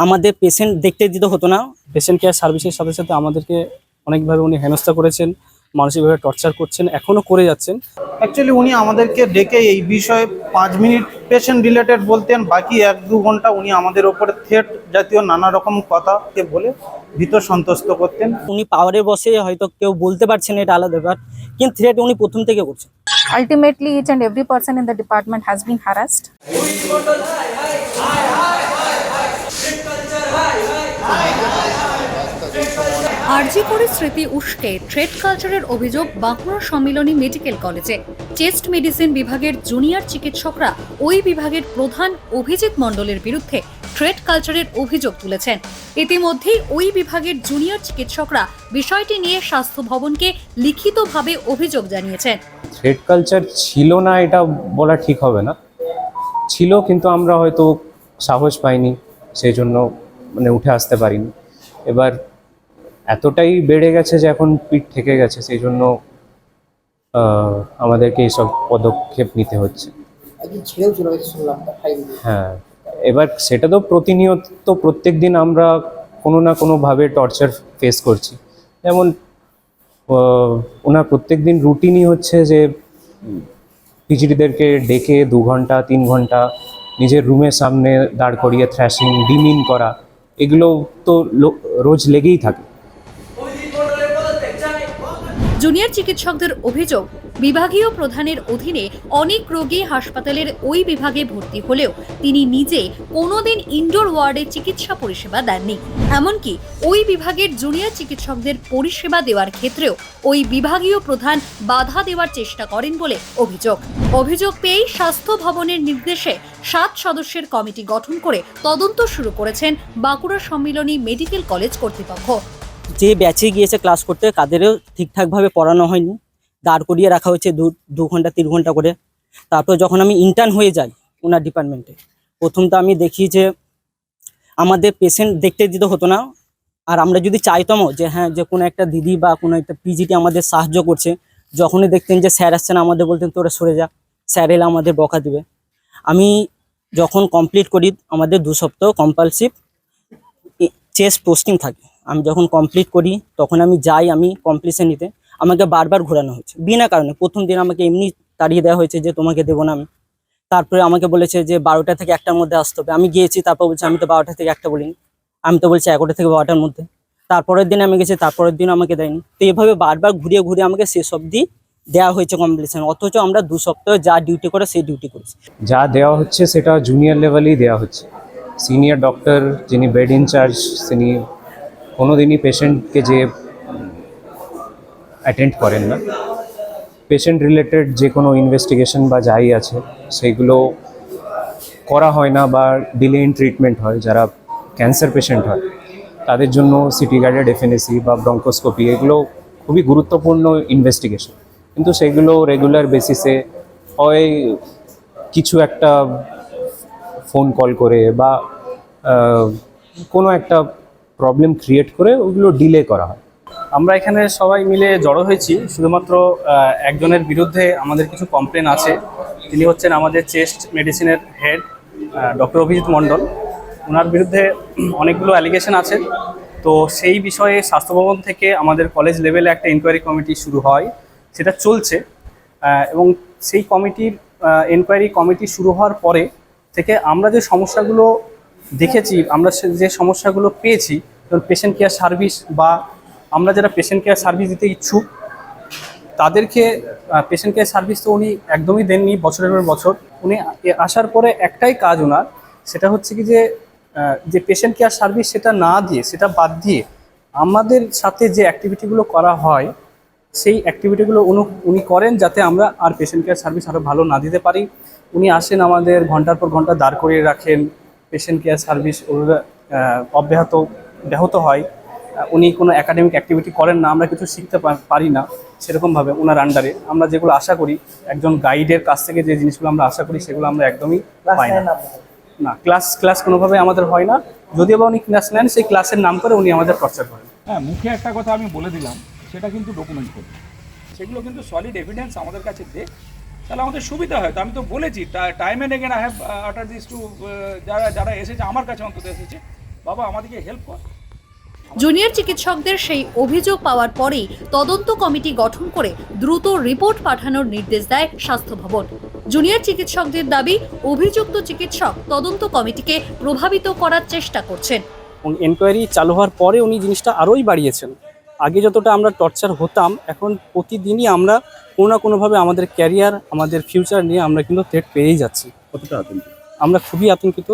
আমাদের পেশেন্ট দেখতে দিতে হতো না। পেশেন্ট কেয়ার সার্ভিসের সাথে সাথে আমাদেরকে অনেকভাবে উনি হেনস্থা করেছেন, মানসিকভাবে টর্চার করছেন, এখনও করে যাচ্ছেন। অ্যাকচুয়ালি উনি আমাদেরকে ডেকে এই বিষয়ে 5 মিনিট পেশেন্ট রিলেটেড বলতেন, বাকি 1-2 ঘন্টা উনি আমাদের ওপরে থ্রেট জাতীয় নানা রকম কথাকে বলে ভীত সন্ত্রস্ত করতেন। উনি পাওয়ারের বসে হয়তো কেউ বলতে পারছেন, এটা আলাদা ব্যাপার, কিন্তু থ্রেট উনি প্রথম থেকে করছেন। Ultimately, each and every person in the department has been harassed. আরজি করে স্মৃতি উস্কে ট্রেড কালচারের অভিযোগ বাঁকুড়া সম্মিলনী মেডিকেল কলেজে। চেস্ট মেডিসিন বিভাগের জুনিয়র চিকিৎসকরা ওই বিভাগের প্রধান অভিজিৎ মণ্ডলের বিরুদ্ধে ট্রেড কালচারের অভিযোগ তুলেছেন। ইতিমধ্যেই ওই বিভাগের জুনিয়র চিকিৎসকরা বিষয়টি নিয়ে স্বাস্থ্য ভবনকে লিখিতভাবে অভিযোগ জানিয়েছেন। থ্রেড কালচার ছিল না এটা বলা ঠিক হবে না, ছিল, কিন্তু আমরা হয়তো সাহস পাইনি, সেই জন্য উঠে আসতে পারিনি। এবার এতটাই বেড়ে গেছে যে এখন পিঠ থেকে গেছে, সেই জন্য আমাদেরকে এইসব পদক্ষেপ নিতে হচ্ছে। হ্যাঁ, এবার সেটা তো প্রতিনিয়ত প্রত্যেক দিন আমরা কোনো না কোনোভাবে টর্চার ফেস করছি। যেমন ওনার প্রত্যেক দিন রুটিনই হচ্ছে যে পিজিটিদেরকে ডেকে 2 ঘন্টা 3 ঘন্টা নিজের রুমের সামনে দাঁড় করিয়ে থ্র্যাশিং, ডিমিন করা, এগুলো তো রোজ লেগেই থাকে। জুনিয়র চিকিৎসকদের অভিযোগ, বিভাগীয় প্রধানের অধীনে অনেক রোগী হাসপাতালের ওই বিভাগে ভর্তি হলেও তিনি নিজে কোনোদিন ইনডোর ওয়ার্ডে চিকিৎসা পরিষেবা দেননি। এমনকি ওই বিভাগের জুনিয়র চিকিৎসকদের পরিষেবা দেওয়ার ক্ষেত্রেও ওই বিভাগীয় প্রধান বাধা দেওয়ার চেষ্টা করেন বলে অভিযোগ পেয়েই স্বাস্থ্য ভবনের নির্দেশে 7 সদস্যের কমিটি গঠন করে তদন্ত শুরু করেছেন বাঁকুড়া সম্মিলনী মেডিকেল কলেজ কর্তৃপক্ষ। যে ব্যাচে গিয়েছে ক্লাস করতে তাদেরও ঠিকঠাকভাবে পড়ানো হয়নি, দাঁড় করিয়ে রাখা হয়েছে 2 ঘন্টা 3 ঘন্টা করে। তারপর যখন আমি ইন্টার্ন হয়ে যাই ওনার ডিপার্টমেন্টে, প্রথম তো আমি দেখি যে আমাদের পেশেন্ট দেখতে দিতে হতো না। আর আমরা যদি চাইতামও যে হ্যাঁ, যে কোনো একটা দিদি বা কোনো একটা পিজিটি আমাদের সাহায্য করছে, যখনই দেখতেন যে স্যার আসছে না আমাদের বলতেন তোরা সরে যা, স্যার এলে আমাদের বকা দিবে। আমি যখন কমপ্লিট করি, আমাদের 2 সপ্তাহ কম্পালসিভ চেস্ট পোস্টিং থাকে, আমি যখন কমপ্লিট করি তখন আমি যাই, আমি কমপ্লিশন নিতে আমাকে বারবার ঘোরানো হয়েছে বিনা কারণে। প্রথম দিন আমাকে এমনি তাড়িয়ে দেওয়া হয়েছে যে তোমাকে দেবো না আমি। তারপরে আমাকে বলেছে যে 12টা থেকে 1টার মধ্যে আসতে হবে। আমি গিয়েছি, তারপর বলছে আমি তো 12টা থেকে 1টা বলিনি, আমি তো বলছি 11টা থেকে 12টার মধ্যে। তারপরের দিন আমি গেছি, তারপরের দিন আমাকে দেয়নি। তো এভাবে বারবার ঘুরিয়ে ঘুরিয়ে আমাকে শেষ অবধি দেওয়া হয়েছে কমপ্লিশন, অথচ আমরা 2 সপ্তাহ যা ডিউটি করে সেই ডিউটি করেছি। যা দেওয়া হচ্ছে সেটা জুনিয়র লেভেলেই দেওয়া হচ্ছে। সিনিয়র ডক্টর যিনি বেড ইনচার্জ, তিনি কোনোদিনই পেশেন্টকে যে অ্যাটেন্ড করেন না। পেশেন্ট রিলেটেড যে কোনো ইনভেস্টিগেশন বা যাই আছে সেগুলো করা হয় না, বা ডিলে ইন ট্রিটমেন্ট হয়। যারা ক্যান্সার পেশেন্ট হয় তাদের জন্য সিটি গাইডেড এফএনএসি বা ব্রঙ্কোস্কোপি, এগুলো খুবই গুরুত্বপূর্ণ ইনভেস্টিগেশন, কিন্তু সেগুলো রেগুলার বেসিসে হয় কিছু একটা ফোন কল করে বা কোনো একটা প্রবলেম ক্রিয়েট করে ওগুলো ডিলে করা হয়। আমরা এখানে সবাই মিলে জড়ো হয়েছি শুধুমাত্র একজনের বিরুদ্ধে আমাদের কিছু কমপ্লেন আছে। তিনি হচ্ছেন আমাদের চেস্ট মেডিসিনের হেড ডক্টর অভিজিৎ মণ্ডল। ওনার বিরুদ্ধে অনেকগুলো অ্যালিগেশন আছে। তো সেই বিষয়ে স্বাস্থ্য ভবন থেকে আমাদের কলেজ লেভেলে একটা ইনকোয়ারি কমিটি শুরু হয়, সেটা চলছে। এবং সেই কমিটির ইনকোয়ারি কমিটি শুরু হওয়ার পরে থেকে আমরা যে সমস্যাগুলো দেখেছি, আমরা যে সমস্যাগুলো পেয়েছি, যেমন পেশেন্ট কেয়ার সার্ভিস, বা আমরা যারা পেশেন্ট কেয়ার সার্ভিস দিতে ইচ্ছুক তাদেরকে পেশেন্ট কেয়ার সার্ভিস তো উনি একদমই দেননি বছরের পর বছর। উনি আসার পরে একটাই কাজ ওনার, সেটা হচ্ছে কি যে পেশেন্ট কেয়ার সার্ভিস সেটা না দিয়ে, সেটা বাদ দিয়ে আমাদের সাথে যে অ্যাক্টিভিটিগুলো করা হয় সেই অ্যাক্টিভিটিগুলো উনি করেন, যাতে আমরা আর পেশেন্ট কেয়ার সার্ভিস আরও ভালো না দিতে পারি। উনি আসেন, আমাদের ঘন্টার পর ঘন্টা দাঁড় করিয়ে রাখেন, পেশেন্ট কেয়ার সার্ভিস ব্যাহত হয়। উনি কোনো একাডেমিক অ্যাক্টিভিটি করেন না, আমরা কিছু শিখতে পারি না সেরকমভাবে ওনার আন্ডারে। আমরা যেগুলো আশা করি একজন গাইডের কাছ থেকে, যে জিনিসগুলো আমরা আশা করি সেগুলো আমরা একদমই পাই না। ক্লাস কোনোভাবে আমাদের হয় না। যদিও বা উনি ক্লাস নেন, সেই ক্লাসের নাম করে উনি আমাদের টর্চার করেন। হ্যাঁ, মুখে একটা কথা আমি বলে দিলাম, সেটা কিন্তু ডকুমেন্ট করি, সেগুলো কিন্তু সলিড এভিডেন্স আমাদের কাছে দে, তাহলে আমাদের সুবিধা হয়। তো আমি তো বলেছি time and again I have আটার দিস টু যারা এসেছে আমার কাছে অন্তত এসেছে, বাবা আমাদেরকে হেল্প কর। জুনিয়র চিকিৎসকদের সেই অভিযোগ পাওয়ার পরেই তদন্ত কমিটি গঠন করে দ্রুত রিপোর্ট পাঠানোর নির্দেশ দেয় স্বাস্থ্য ভবন। জুনিয়র চিকিৎসকদের দাবি, অভিযুক্ত চিকিৎসক তদন্ত কমিটিকে প্রভাবিত করার চেষ্টা করছেন। এবং এনকোয়ারি চালু হওয়ার পরে উনি জিনিসটা আরোই বাড়িয়েছেন। আগে যতটা আমরা টর্চার হতাম, এখন প্রতিদিনই আমরা কোনো না কোনোভাবে আমাদের ক্যারিয়ার, আমাদের ফিউচার নিয়ে আমরা কিন্তু থ্রেট পেয়েই যাচ্ছি। কতটা আতঙ্কিত? আমরা খুবই আতঙ্কিত।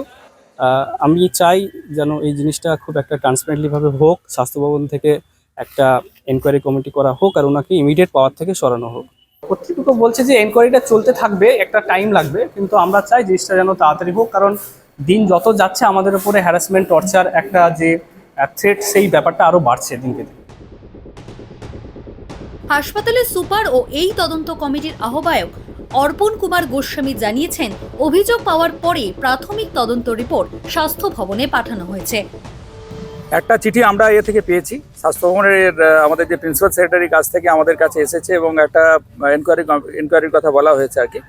আমি চাই যেন এই জিনিসটা খুব একটা ট্রান্সপারেন্টলিভাবে হোক, স্বাস্থ্য ভবন থেকে একটা এনকোয়ারি কমিটি করা হোক আর ওনাকে ইমিডিয়েট পাওয়ার থেকে সরানো হোক। কর্তৃপক্ষ বলছে যে এনকোয়ারিটা চলতে থাকবে, একটা টাইম লাগবে, কিন্তু আমরা চাই জিনিসটা যেন তাড়াতাড়ি হোক, কারণ দিন যত যাচ্ছে আমাদের উপরে হ্যারাসমেন্ট, টর্চার, একটা যে থ্রেট, সেই ব্যাপারটা আরও বাড়ছে দিনকে দিন। হাসপাতালের সুপার ও এই তদন্ত কমিটির আহ্বায়ক অর্পণ কুমার গোস্বামী জানিয়েছেন, অভিযোগ পাওয়ার পরে প্রাথমিক তদন্ত রিপোর্ট স্বাস্থ্য ভবনে পাঠানো হয়েছে। একটা চিঠি আমরা থেকে পেয়েছি স্বাস্থ্য ভবনের আমাদের যে প্রিন্সিপাল সেক্রেটারির কাছ থেকে আমাদের কাছে এসেছে এবং একটা এনকোয়ারির কথা বলা হয়েছে আর কি।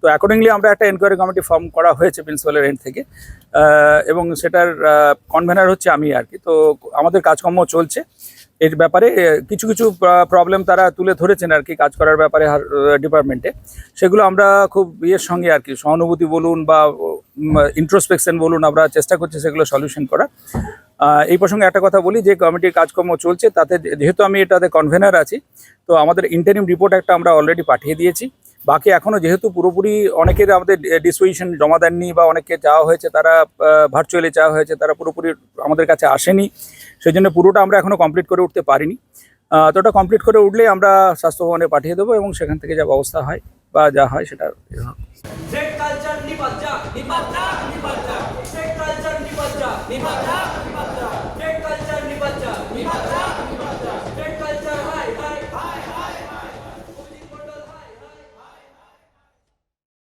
তো অ্যাকর্ডিংলি আমরা একটা এনকোয়ারি কমিটি ফর্ম করা হয়েছে প্রিন্সিপালের এন্ড থেকে, এবং সেটার কনভেনার হচ্ছে আমি আর কি। তো আমাদের কাজকর্ম চলছে। এর ব্যাপারে কিছু কিছু প্রবলেম তারা তুলে ধরেছেন আর কি কাজ করার ব্যাপারে ডিপার্টমেন্টে। সেগুলো আমরা খুব ইয়ের সঙ্গে আর কি, সহানুভূতি বলুন বা ইন্ট্রোস্পেকশন বলুন, আমরা চেষ্টা করছি সেগুলো সলিউশন করার। এই প্রসঙ্গে একটা কথা বলি, যে কমিটির কাজকর্ম চলছে তাতে যেহেতু আমি এটাতে কনভেনার আছি, তো আমাদের ইন্টারিম রিপোর্ট একটা আমরা অলরেডি পাঠিয়ে দিয়েছি। বাকি এখনও যেহেতু পুরোপুরি অনেকের আমাদের ডিসপোজিশন জমা দেননি বা অনেকে চাওয়া হয়েছে, তারা ভার্চুয়ালি চাওয়া হয়েছে, তারা পুরোপুরি আমাদের কাছে আসেনি, সেই জন্য পুরোটা আমরা এখনও কমপ্লিট করে উঠতে পারিনি। তো ওটা কমপ্লিট করে উঠলেই আমরা স্বাস্থ্য ভবনে পাঠিয়ে দেবো এবং সেখান থেকে যা ব্যবস্থা হয় বা যা হয় সেটা কালচার নিপাত যা, নিপাত যা, নিপাত যা। কালচার নিপাত যা, নিপাত যা।